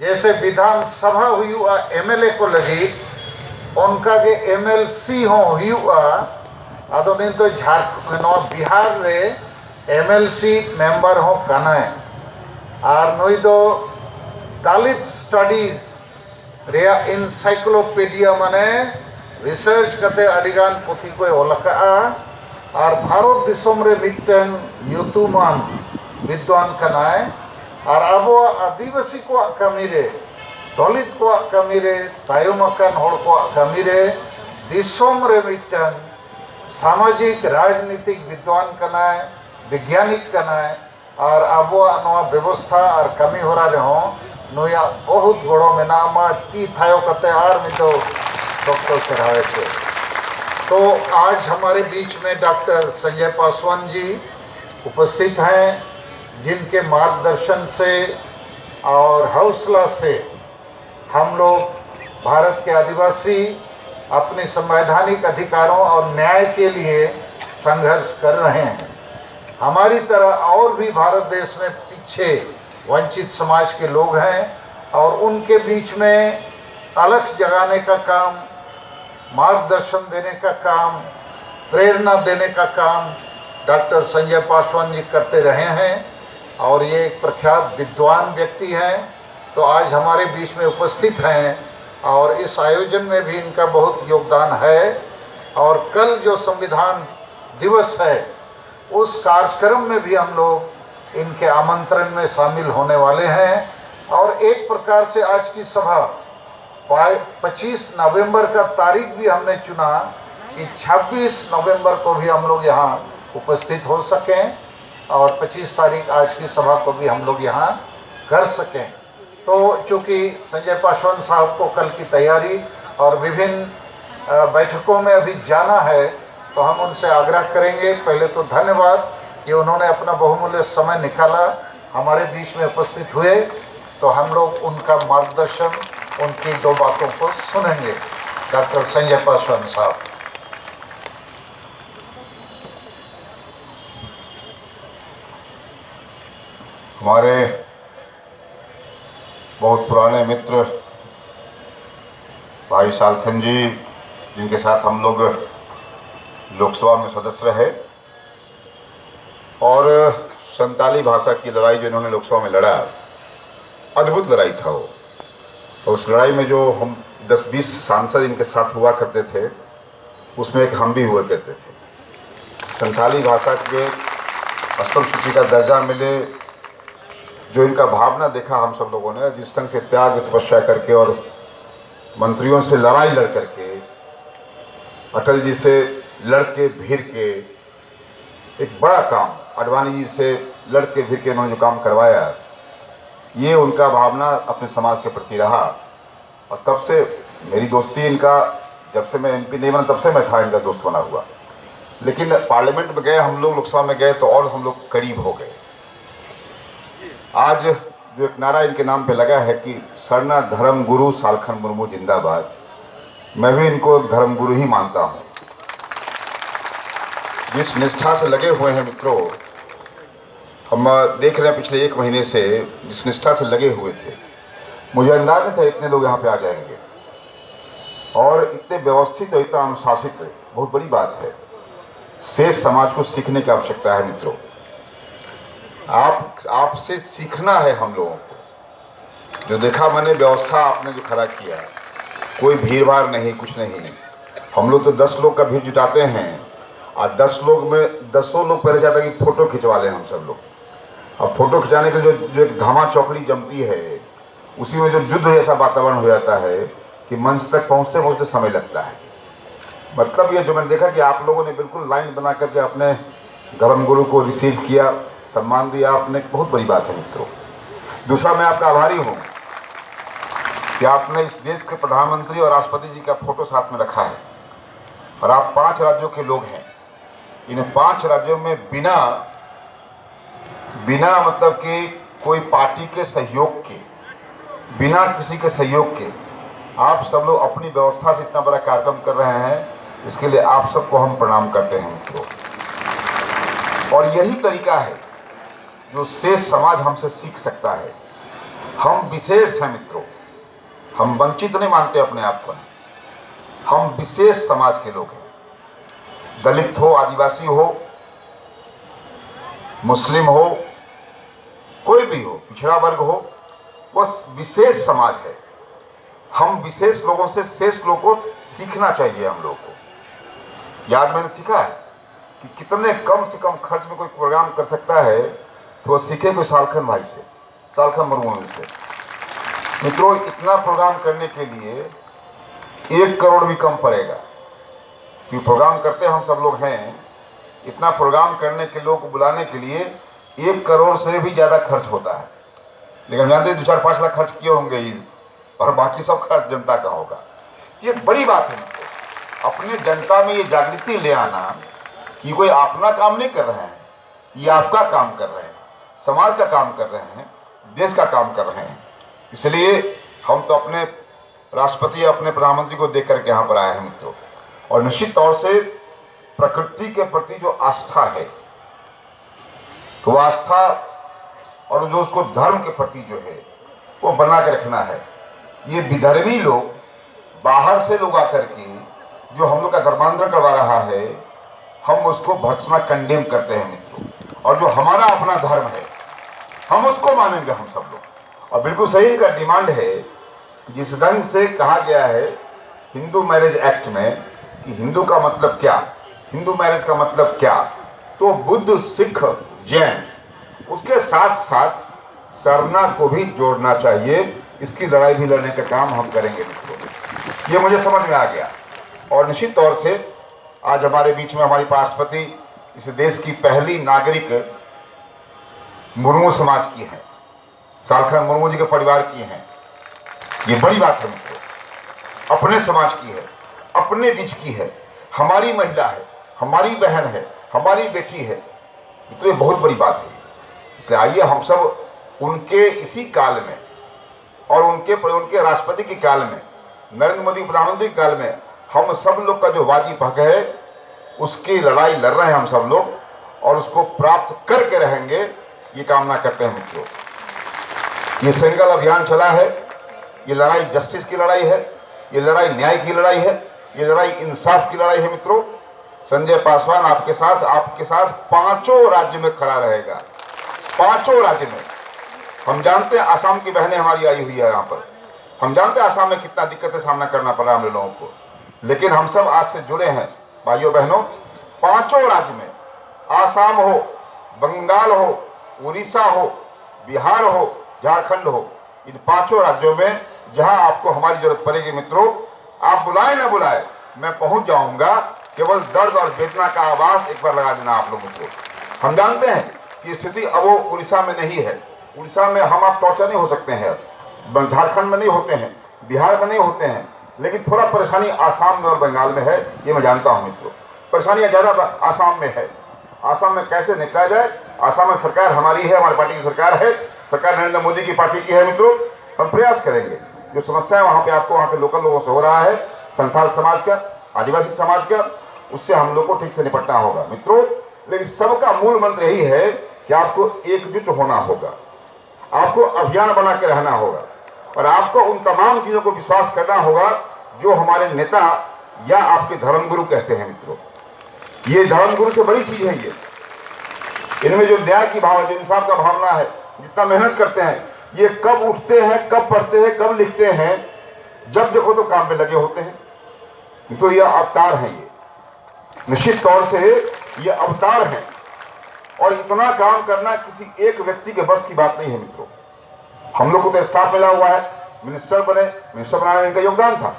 जैसे विधानसभा हुआ एमएलए को लगी उनका के एमएलसी हो हुआ आदो नहीं तो झारखंड बिहार रे एमएलसी मेंबर हो कनाए और नई दो दलित स्टडीज रेया इनसाइक्लोपीडिया माने रिसर्च करते अडिगान पुथी को ओलका और भारत दिसोम रे मिटन यूतुमान विद्वान कनाए और अब आदिवासी को कमी रे दलित को कमी रे तायमकान होड़ को कमी रे दिसोम रे मिटन सामाजिक राजनीतिक विद्वान कनाए वैज्ञानिक कनाए और अब व्यवस्था और कमी हो रहा हो नुया बहुत बड़ो मेनामा की थायो कते आर में तो डॉक्टर चढ़ाए थे। तो आज हमारे बीच में डॉक्टर संजय पासवान जी उपस्थित हैं, जिनके मार्गदर्शन से और हौसला से हम लोग भारत के आदिवासी अपने संवैधानिक अधिकारों और न्याय के लिए संघर्ष कर रहे हैं। हमारी तरह और भी भारत देश में पीछे वंचित समाज के लोग हैं और उनके बीच में अलख जगाने का काम, मार्गदर्शन देने का काम, प्रेरणा देने का काम डॉक्टर संजय पासवान जी करते रहे हैं और ये एक प्रख्यात विद्वान व्यक्ति हैं। तो आज हमारे बीच में उपस्थित हैं और इस आयोजन में भी इनका बहुत योगदान है। और कल जो संविधान दिवस है उस कार्यक्रम में भी हम लोग इनके आमंत्रण में शामिल होने वाले हैं। और एक प्रकार से आज की सभा 25 नवंबर का तारीख भी हमने चुना कि 26 नवंबर को भी हम लोग यहाँ उपस्थित हो सकें और 25 तारीख आज की सभा को भी हम लोग यहाँ कर सकें। तो चूँकि संजय पासवान साहब को कल की तैयारी और विभिन्न बैठकों में अभी जाना है तो हम उनसे आग्रह करेंगे। पहले तो धन्यवाद कि उन्होंने अपना बहुमूल्य समय निकाला, हमारे बीच में उपस्थित हुए। तो हम लोग उनका मार्गदर्शन, उनकी दो बातों को सुनेंगे। डॉक्टर संजय पासवान साहब। हमारे बहुत पुराने मित्र भाई सालखन जी, जिनके साथ हम लोग लोकसभा में सदस्य रहे और संताली भाषा की लड़ाई जो इन्होंने लोकसभा में लड़ा, अद्भुत लड़ाई था वो। और उस लड़ाई में जो हम 10-20 सांसद इनके साथ हुआ करते थे, उसमें एक हम भी हुआ करते थे। संताली भाषा के अष्टम सूची का दर्जा मिले, जो इनका भावना देखा हम सब लोगों ने, जिस ढंग से त्याग तपस्या करके और मंत्रियों से लड़ाई लड़ करके, अटल जी से लड़के भिड़ के एक बड़ा काम, आडवाणी जी से लड़के भिड़ के उन्होंने जो काम करवाया, ये उनका भावना अपने समाज के प्रति रहा। और तब से मेरी दोस्ती इनका, जब से मैं एमपी नहीं बना तब से मैं था इनका दोस्त बना हुआ। लेकिन पार्लियामेंट में गए हम लोग, लोकसभा में गए तो और हम लोग करीब हो गए। आज जो एक नारा इनके नाम पे लगा है कि सरना धर्म गुरु सालखन मुर्मू जिंदाबाद, मैं भी इनको धर्म गुरु ही मानता हूँ। जिस निष्ठा से लगे हुए हैं मित्रों, हम देख रहे हैं पिछले 1 महीने से जिस निष्ठा से लगे हुए थे, मुझे अंदाजा था इतने लोग यहाँ पे आ जाएंगे और इतने व्यवस्थित और इतना अनुशासित, बहुत बड़ी बात है। शेष समाज को सीखने की आवश्यकता है मित्रों। आपसे सीखना है हम लोगों को। जो देखा मैंने व्यवस्था आपने जो खड़ा किया, कोई भीड़ भाड़ नहीं, कुछ नहीं। हम लोग तो 10 लोग का भीड़ जुटाते हैं और 10 लोग में 10 लोग पहले चाहते हैं कि फ़ोटो खिंचवा लें हम सब लोग। अब फ़ोटो खिंचाने के जो एक धामा चौकड़ी जमती है, उसी में जो युद्ध जैसा वातावरण हो जाता है कि मंच तक पहुँचते पहुँचते समय लगता है। मतलब ये जो मैंने देखा कि आप लोगों ने बिल्कुल लाइन बना करके अपने धर्म गुरु को रिसीव किया, सम्मान दिया आपने, बहुत बड़ी बात है मित्रों। दूसरा, मैं आपका आभारी हूँ कि आपने इस देश के प्रधानमंत्री और राष्ट्रपति जी का फ़ोटो साथ में रखा है और आप 5 राज्यों के लोग हैं। इन 5 राज्यों में बिना मतलब कि कोई पार्टी के सहयोग के, बिना किसी के सहयोग के आप सब लोग अपनी व्यवस्था से इतना बड़ा कार्यक्रम कर रहे हैं। इसके लिए आप सबको हम प्रणाम करते हैं मित्रों। और यही तरीका है जो शेष समाज हमसे सीख सकता है। हम विशेष हैं मित्रों, हम वंचित नहीं मानते अपने आप को, हम विशेष समाज के लोग हैं। दलित हो, आदिवासी हो, मुस्लिम हो, कोई भी हो, पिछड़ा वर्ग हो, वह विशेष समाज है। हम विशेष लोगों से शेष लोगों को सीखना चाहिए। हम लोग को याद मैंने सीखा है कि कितने कम से कम खर्च में कोई प्रोग्राम कर सकता है, तो वह सीखे कोई सालखन भाई से, सालखन मुर्मू से। मित्रों, इतना प्रोग्राम करने के लिए 1 करोड़ भी कम पड़ेगा, कि प्रोग्राम करते हम सब लोग हैं। इतना प्रोग्राम करने के लोग को बुलाने के लिए 1 करोड़ से भी ज़्यादा खर्च होता है। लेकिन जानते 2-4-5 लाख खर्च किए होंगे ही, और बाकी सब खर्च जनता का होगा। ये एक बड़ी बात है मित्रों, अपने जनता में ये जागृति ले आना कि कोई अपना काम नहीं कर रहे हैं, ये आपका काम कर रहे हैं, समाज का काम कर रहे हैं, देश का काम कर रहे हैं। इसलिए हम तो अपने राष्ट्रपति, अपने प्रधानमंत्री को देख करके यहाँ पर आए हैं मित्रों। और निश्चित तौर से प्रकृति के प्रति जो आस्था है, तो वो आस्था और जो उसको धर्म के प्रति जो है वो बना के रखना है। ये विधर्मी लोग, बाहर से लोग आकर के जो हम लोग का धर्मांतरण करवा रहा है, हम उसको भर्त्सना कंडेम करते हैं मित्रों। और जो हमारा अपना धर्म है, हम उसको मानेंगे हम सब लोग। और बिल्कुल सही का डिमांड है कि जिस ढंग से कहा गया है हिंदू मैरिज एक्ट में कि हिंदू का मतलब क्या, हिंदू मैरिज का मतलब क्या, तो बुद्ध, सिख, जैन, उसके साथ साथ सरना को भी जोड़ना चाहिए। इसकी लड़ाई भी लड़ने का काम हम करेंगे मित्रों। ये मुझे समझ में आ गया। और निश्चित तौर से आज हमारे बीच में हमारी राष्ट्रपति इस देश की पहली नागरिक मुर्मू समाज की हैं, सालखन मुर्मू जी के परिवार की हैं। ये बड़ी बात है मित्रों, अपने समाज की है, अपने बीच की है, हमारी महिला है, हमारी बहन है, हमारी बेटी है मित्रों। ये बहुत बड़ी बात है। इसलिए आइए हम सब उनके इसी काल में और उनके राष्ट्रपति के काल में, नरेंद्र मोदी प्रधानमंत्री के काल में, हम सब लोग का जो वाजिब हक है उसकी लड़ाई लड़ रहे हैं हम सब लोग, और उसको प्राप्त करके रहेंगे, ये कामना करते हैं मित्रों। ये सेंगल अभियान चला है, ये लड़ाई जस्टिस की लड़ाई है, ये लड़ाई न्याय की लड़ाई है, ये लड़ाई इंसाफ की लड़ाई है मित्रों। संजय पासवान आपके साथ 5 राज्य में खड़ा रहेगा, 5 राज्य में। हम जानते हैं आसाम की बहनें हमारी आई हुई है यहाँ पर, हम जानते हैं आसाम में कितना दिक्कत का सामना करना पड़ा हम लोगों को, लेकिन हम सब आज से जुड़े हैं भाइयों बहनों। 5 राज्य में, आसाम हो, बंगाल हो, उड़ीसा हो, बिहार हो, झारखंड हो, इन 5 राज्यों में जहां आपको हमारी जरूरत पड़ेगी मित्रों, आप बुलाए ना बुलाए, मैं पहुंच जाऊंगा। केवल दर्द और वेदना का आवाज एक बार लगा देना आप लोगों को। हम जानते हैं कि स्थिति अब वो उड़ीसा में नहीं है। उड़ीसा में हम आप टॉर्चर नहीं हो सकते हैं, झारखंड में नहीं होते हैं, बिहार में नहीं होते हैं, लेकिन थोड़ा परेशानी आसाम में और बंगाल में है, ये मैं जानता हूँ मित्रों। परेशानियाँ ज़्यादा आसाम में है। आसाम में कैसे निपटा जाए, आसाम में सरकार हमारी है, हमारी पार्टी की सरकार है, सरकार नरेंद्र मोदी की पार्टी की है मित्रों। हम प्रयास करेंगे, जो समस्या है वहाँ पे आपको वहाँ के लोकल लोगों से हो रहा है, संथाल समाज का, आदिवासी समाज का, उससे हम लोग को ठीक से निपटना होगा मित्रों। लेकिन सबका मूल मंत्र यही है कि आपको एकजुट होना होगा, आपको अभियान बना के रहना होगा, और आपको उन तमाम चीज़ों को विश्वास करना होगा जो हमारे नेता या आपके धर्मगुरु कहते हैं मित्रों। ये धर्मगुरु से बड़ी चीज़ है। ये इनमें जो न्याय की भावना, जो इंसाफ का भावना है, जितना मेहनत करते हैं, ये कब उठते हैं, कब पढ़ते हैं, कब लिखते हैं, जब देखो तो काम पे लगे होते हैं। तो ये अवतार हैं, ये निश्चित तौर से ये अवतार हैं। और इतना काम करना किसी एक व्यक्ति के बस की बात नहीं है मित्रों। हम लोग को तो स्टाफ मिला हुआ है, मिनिस्टर बने, मिनिस्टर बनाने में इनका योगदान था।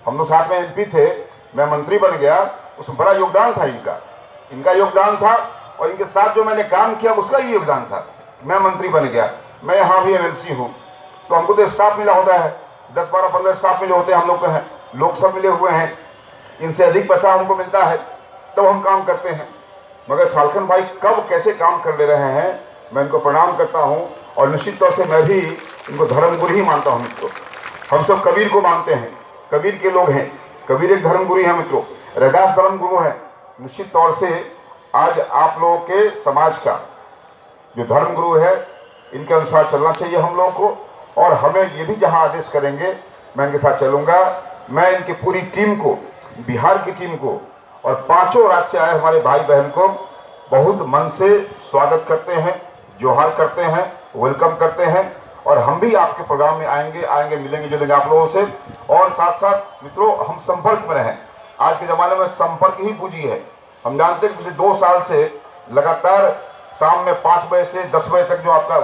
हम लोग साथ में एमपी थे, मैं मंत्री बन गया, उसमें बड़ा योगदान था इनका योगदान था। और इनके साथ जो मैंने काम किया उसका भी योगदान था। मैं मंत्री बन गया, मैं यहाँ भी एमएलसी हूँ, तो हमको तो स्टाफ मिला होता है, 10, 12, 15 स्टाफ मिले होते हैं हम लोग को हैं, लोग सब मिले हुए हैं, इनसे अधिक पैसा हमको मिलता है, तब हम काम करते हैं। मगर सालखन भाई कब कैसे काम कर ले रहे हैं, मैं इनको प्रणाम करता हूँ। और निश्चित तौर से मैं भी इनको धर्मगुरु ही मानता हूँ मित्रों। हम सब कबीर को मानते हैं, कबीर के लोग हैं, कबीर एक धर्मगुरु है मित्रों, रैदास धर्मगुरु है। निश्चित तौर से आज आप लोगों के समाज का जो धर्मगुरु है, इनके अनुसार चलना चाहिए हम लोगों को। और हमें ये भी जहां आदेश करेंगे मैं इनके साथ चलूंगा। मैं इनकी पूरी टीम को, बिहार की टीम को और पांचों राज्य से आए हमारे भाई बहन को बहुत मन से स्वागत करते हैं, जोहार करते हैं, वेलकम करते हैं। और हम भी आपके प्रोग्राम में आएंगे मिलेंगे जुलेंगे आप लोगों से। और साथ साथ मित्रों, हम संपर्क में रहें। आज के ज़माने में संपर्क ही पूंजी है। हम जानते हैं कि पिछले 2 साल से लगातार शाम में 5 बजे से 10 बजे तक जो आपका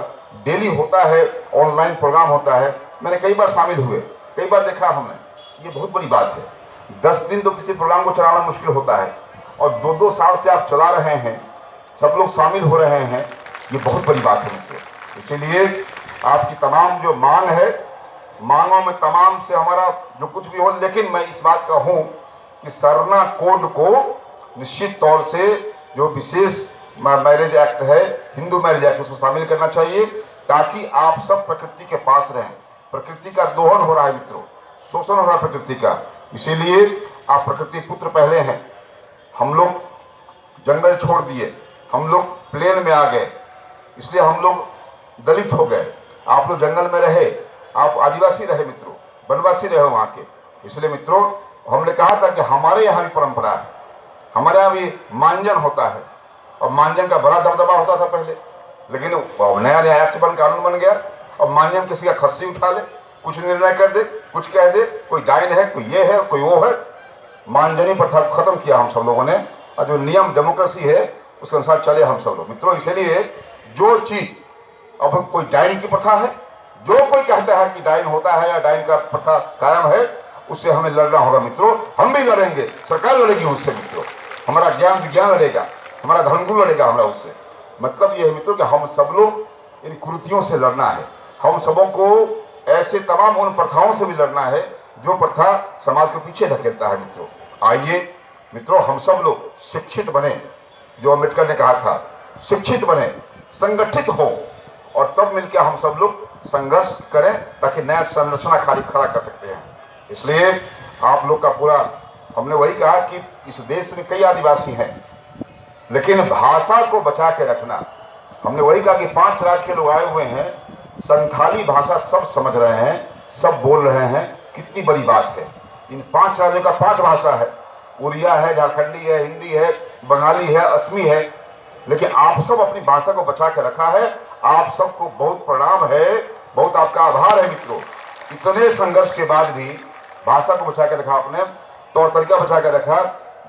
डेली होता है ऑनलाइन प्रोग्राम होता है, मैंने कई बार शामिल हुए, कई बार देखा हमने, ये बहुत बड़ी बात है। 10 दिन तो किसी प्रोग्राम को चलाना मुश्किल होता है और 2-2 साल से आप चला रहे हैं, सब लोग शामिल हो रहे हैं, ये बहुत बड़ी बात है मित्रों। इसीलिए आपकी तमाम जो मांग है, मांगों में तमाम से हमारा जो कुछ भी हो, लेकिन मैं इस बात का हूँ कि सरना कोड को निश्चित तौर से जो विशेष मैरिज एक्ट है, हिंदू मैरिज एक्ट, उसको शामिल करना चाहिए ताकि आप सब प्रकृति के पास रहें। प्रकृति का दोहन हो रहा है मित्रों, शोषण हो रहा है प्रकृति का। इसीलिए आप प्रकृति पुत्र पहले हैं। हम लोग जंगल छोड़ दिए, हम लोग प्लेन में आ गए, इसलिए हम लोग दलित हो गए। आप लोग जंगल में रहे, आप आदिवासी रहे मित्रों, वनवासी रहे वहाँ के। इसलिए मित्रों, हमने कहा था कि हमारे यहाँ भी परंपरा है, हमारे यहाँ भी मांजन होता है और मांजन का बड़ा दबदबा होता था पहले, लेकिन नया नया एक्ट कानून बन गया और मांजन किसी का खस्सी उठा ले, कुछ निर्णय कर दे, कुछ कह दे, कोई डाइन है, कोई ये है, कोई वो है। मांजनी प्रथा खत्म किया हम सब लोगों ने और जो नियम डेमोक्रेसी है उसके अनुसार चले हम सब लोग मित्रों। इसलिए जो चीज अब कोई डाइन की प्रथा है, जो कोई कहता है कि डाइन होता है या डाइन का प्रथा कायम है, उससे हमें लड़ना होगा मित्रों। हम भी लड़ेंगे, सरकार लड़ेगी उससे मित्रों, हमारा ज्ञान विज्ञान लड़ेगा, हमारा धर्मगुरु लड़ेगा हमारा उससे। मतलब ये है मित्रों कि हम सब लोग इन कुरीतियों से लड़ना है। हम सबों को ऐसे तमाम उन प्रथाओं से भी लड़ना है जो प्रथा समाज को पीछे धकेलता है मित्रों। आइए मित्रों, हम सब लोग शिक्षित बने, जो अम्बेडकर ने कहा था, शिक्षित बने, संगठित हो और तब मिलकर हम सब लोग संघर्ष करें ताकि नया संरचना खड़ा कर सकते हैं। इसलिए आप लोग का पूरा, हमने वही कहा कि इस देश में कई आदिवासी हैं, लेकिन भाषा को बचा के रखना। हमने वही कहा कि 5 राज्य के लोग आए हुए हैं, संथाली भाषा सब समझ रहे हैं, सब बोल रहे हैं, कितनी बड़ी बात है। इन 5 राज्यों का 5 भाषा है, उड़िया है, झारखंडी है, हिंदी है, बंगाली है, असमी है, लेकिन आप सब अपनी भाषा को बचा के रखा है। आप सबको बहुत प्रणाम है, बहुत आपका आभार है मित्रों। इतने संघर्ष के बाद भी भाषा को बचा के रखा आपने, तौर तरीका बचा के रखा,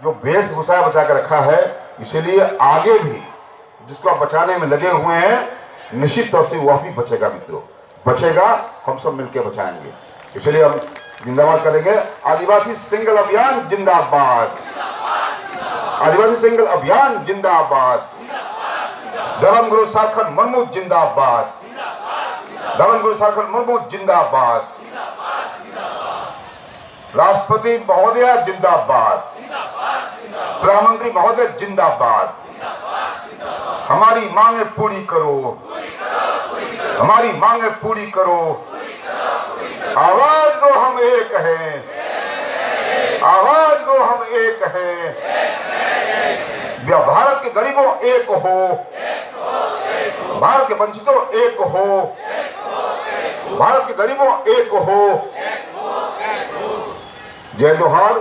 जो वेशभूषा बचा के रखा है। इसीलिए आगे भी जिसको आप बचाने में लगे हुए हैं, निश्चित तौर से वह भी बचेगा मित्रों, बचेगा, हम सब मिलकर बचाएंगे। इसलिए हम जिंदाबाद करेंगे। आदिवासी सिंगल अभियान जिंदाबाद, आदिवासी सिंगल अभियान जिंदाबाद, धर्मगुरु साखर मुर्मू जिंदाबाद, धर्मगुरु साखर मुर्मू जिंदाबाद, राष्ट्रपति महोदय जिंदाबाद, प्रधानमंत्री महोदय जिंदाबाद। हमारी मांगे पूरी करो, हमारी मांगे पूरी करो। आवाज दो हम एक हैं, आवाज दो हम एक हैं। भारत के गरीबों एक हो, भारत के वंचितों एक हो, भारत के गरीबों एक हो। जय जोहार।